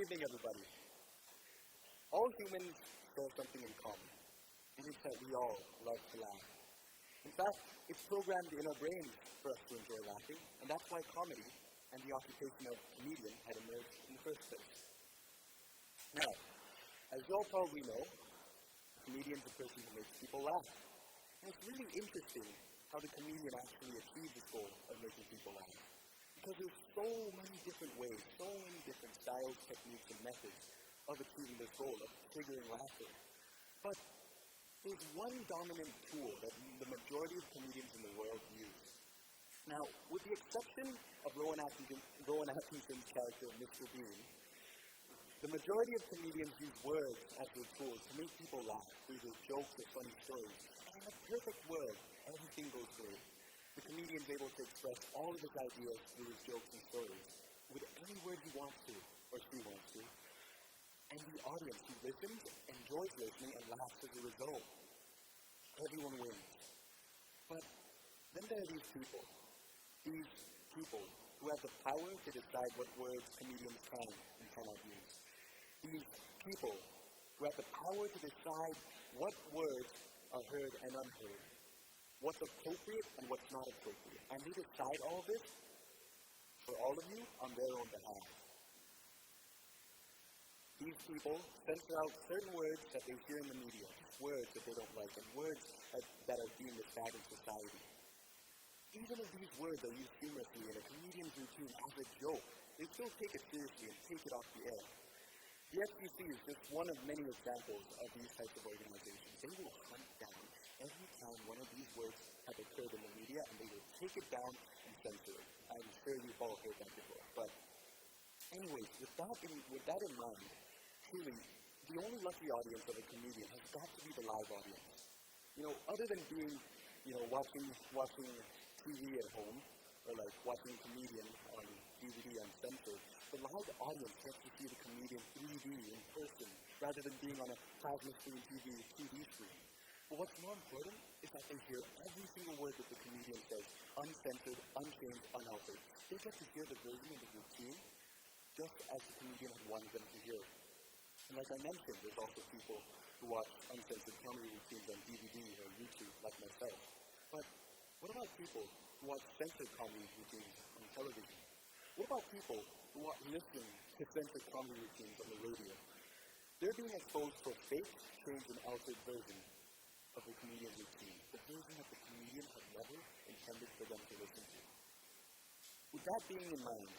evening, everybody. All humans share something in common, and it's that we all love to laugh. In fact, it's programmed in our brains for us to enjoy laughing, and that's why comedy and the occupation of comedian had emerged in the first place. Now, as you all probably know, a comedian is a person who makes people laugh. And it's really interesting how the comedian actually achieves this goal of making people laugh. Because there's so many different ways, so many different styles, techniques, and methods of achieving this goal, of triggering laughter. But there's one dominant tool that the majority of comedians in the world use. Now, with the exception of Rowan Atkinson's character, Mr. Bean, the majority of comedians use words as their tools to make people laugh through their jokes or funny stories. And in a perfect world, everything goes great. The comedian is able to express all of his ideas through his jokes and stories with any word he wants to, or she wants to. And the audience who listens enjoys listening and laughs as a result. Everyone wins. But then there are these people who have the power to decide what words comedians can and cannot use. These people who have the power to decide what words are heard and unheard, what's appropriate and what's not appropriate. And they decide all of this for all of you on their own behalf. These people censor out certain words that they hear in the media, words that they don't like, and words that are deemed as bad in society. Even if these words are used humorously in a comedian's routine as a joke, they still take it seriously and take it off the air. The FCC is just one of many examples of these types of organizations. They will hunt down every time one of these words have occurred in the media, and they will take it down and censor it. I'm sure you've all heard that before. But anyways, with that in mind, truly, the only lucky audience of a comedian has got to be the live audience. Other than being, watching TV at home, or like watching a comedian on DVD uncensored, the live audience gets to see the comedian 3D in person, rather than being on a plasma screen TV screen. But what's more important is that they hear every single word that the comedian says, uncensored, unchanged, unaltered. They get to hear the version of the routine just as the comedian had wanted them to hear it. And like I mentioned, there's also people who watch uncensored comedy routines on DVD or YouTube, like myself. But what about people who watch censored comedy routines on television? What about people who listen to censored comedy routines on the radio? They're being exposed to a fake, changed, and altered version of the comedian's routine, the version that the comedian had never intended for them to listen to. With that being in mind,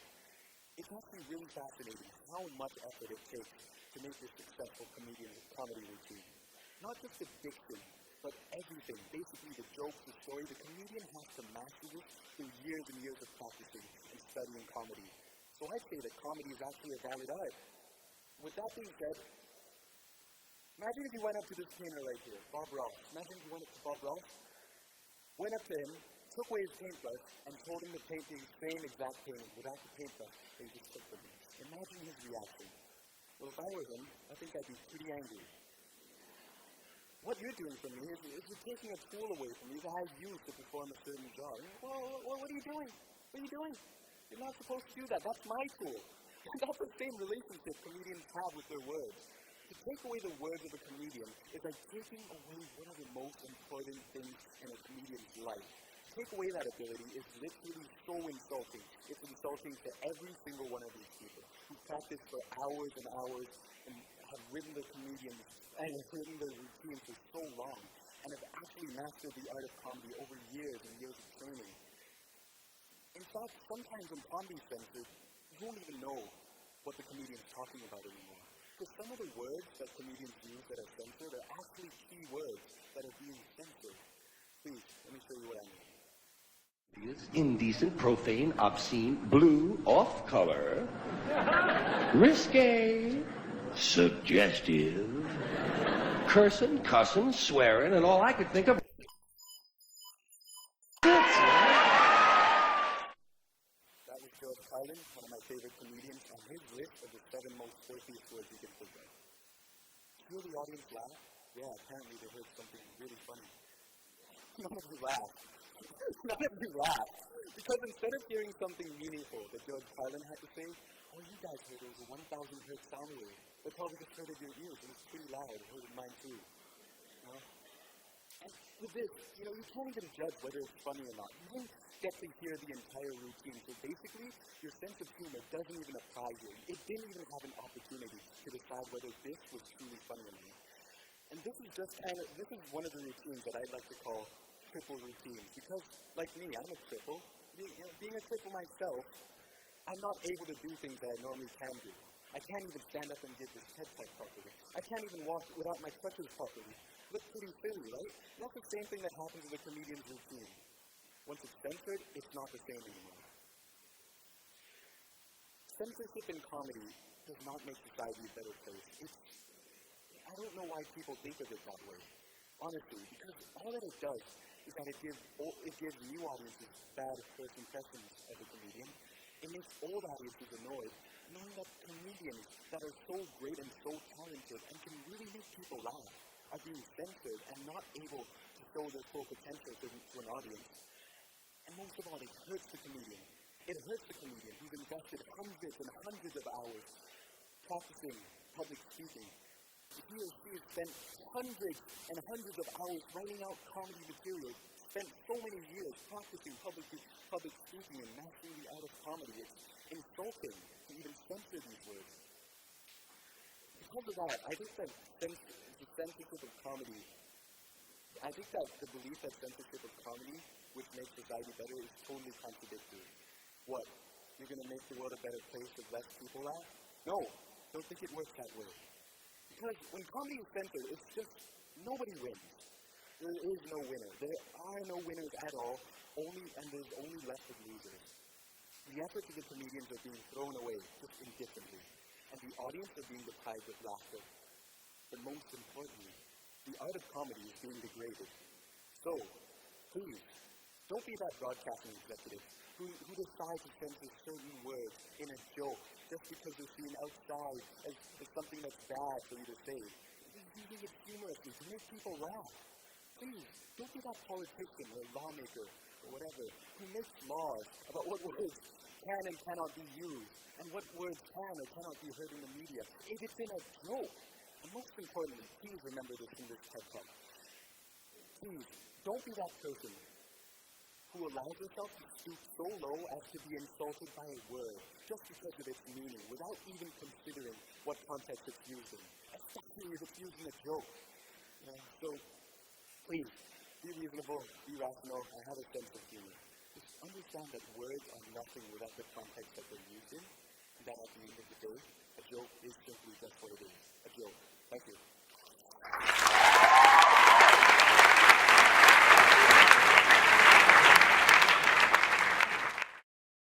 it's actually really fascinating how much effort it takes to make this successful comedy routine. Not just the diction, but everything, basically the jokes, the story. The comedian has to master this through years and years of practicing and studying comedy. So I'd say that comedy is actually a valid art. With that being said, imagine if you went up to this painter right here, Bob Ross. Imagine if you went up to Bob Ross, went up to him, took away his paintbrush, and told him to paint the same exact painting without the paintbrush that he just took from him. Imagine his reaction. Well, if I were him, I think I'd be pretty angry. What you're doing for me is you're taking a tool away from me that I use to perform a certain job. Well, what are you doing? What are you doing? You're not supposed to do that. That's my tool. That's the same relationship comedians have with their words. To take away the words of a comedian is like taking away one of the most important things in a comedian's life. To take away that ability is literally so insulting. It's insulting to every single one of these people who practice for hours and hours and have written the comedians and have written their routines for so long and have actually mastered the art of comedy over years and years of training. In fact, sometimes when comedy censors, you don't even know what the comedian's talking about anymore. Because some of the words that comedians use that are censored are actually key words that are being censored. Please, let me show you what I mean. Indecent, profane, obscene, blue, off-color, risque, suggestive, cursing, cussing, swearing, and all I could think of. That was George Carlin, one of my favorite comedians, on his list of the 7 most filthiest words you can think of. Hear the audience laugh? Yeah, apparently they heard something really funny. None of you laughed. None of you laughed. Because instead of hearing something meaningful that George Carlin had to say, all you guys heard was a 1,000 hertz sound wave. They probably just heard it in your ears. It was pretty loud. It heard in mine too. You know? And with this, you can't even judge whether it's funny or not. You didn't get to hear the entire routine. So basically, your sense of humor doesn't even apply here. It didn't even have an opportunity to decide whether this was truly funny or not. And this is one of the routines that I like to call triple routines. Because, like me, I'm a triple. Being a triple myself, I'm not able to do things that I normally can do. I can't even stand up and give this TED talk properly. I can't even walk without my crutches properly. Looks pretty silly, right? That's the same thing that happens with a comedian's routine. Once it's censored, it's not the same anymore. Censorship in comedy does not make society a better place. I don't know why people think of it that way, honestly, because all that it does is that it gives new audiences bad first impressions of a comedian. It makes old audiences annoyed, knowing that comedians that are so great and so talented and can really make people laugh are being censored and not able to show their full potential to an audience. And most of all, it hurts the comedian. It hurts the comedian who's invested hundreds and hundreds of hours practicing public speaking. He or she has spent hundreds and hundreds of hours writing out comedy material, spent so many years practicing public speaking and mastering the art of comedy. It's insulting to even censor these words. Because of that, I think that the censorship of comedy, I think that the belief that censorship of comedy, which makes society better, is totally contradictory. What? You're going to make the world a better place with less people laugh? No, don't think it works that way. Because when comedy is censored, it's just nobody wins. There is no winner. There are no winners at all, and there's only less of losers. The efforts of the comedians are being thrown away just indifferently, and the audience are being deprived of laughter. But most importantly, the art of comedy is being degraded. So, please, don't be that broadcasting executive who decides to censor certain words in a joke just because they're seen outside as something that's bad for you to say. You're using it humorously to make people laugh. Please, don't be that politician or lawmaker or whatever who makes laws about what words can and cannot be used and what words can or cannot be heard in the media. If it's in a joke, and most importantly, please remember this in this TED Talk. Please, don't be that person who allows herself to stoop so low as to be insulted by a word just because of its meaning, without even considering what context it's used in, especially if it's used in a joke. So, please, be reasonable, be rational, and have a sense of humor. Just understand that words are nothing without the context that they're used in, and that at the end of the day, a joke is simply just what it is, a joke. Thank you.